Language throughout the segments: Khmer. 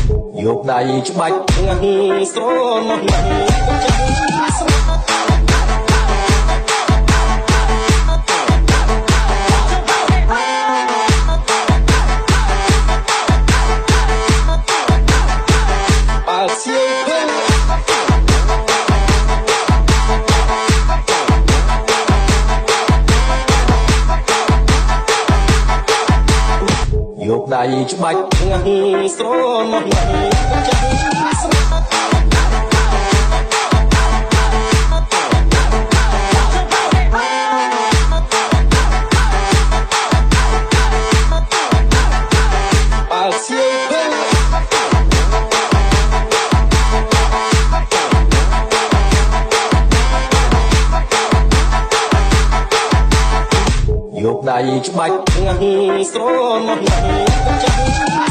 យកដៃច្បាច់ងាស់ស្រណោះណាស់បើសៀវភឹងយកដៃច្បាច់ងាស់ស្រណោះណាស់យកដៃច្បាច់ងាស់ស្រណោះណាស់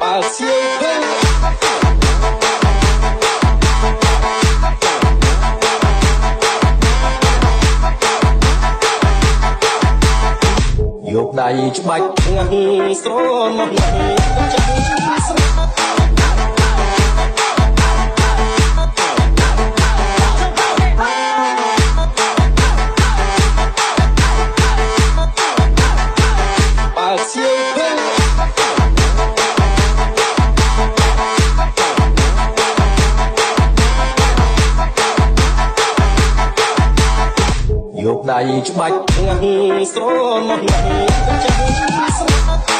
បើសៀវភឹងយកដៃច្បាច់ងាស់ស្រណោះណាស់បើសៀវភឹងយកដៃច្បាច់ងាស់ស្រណោះណាស់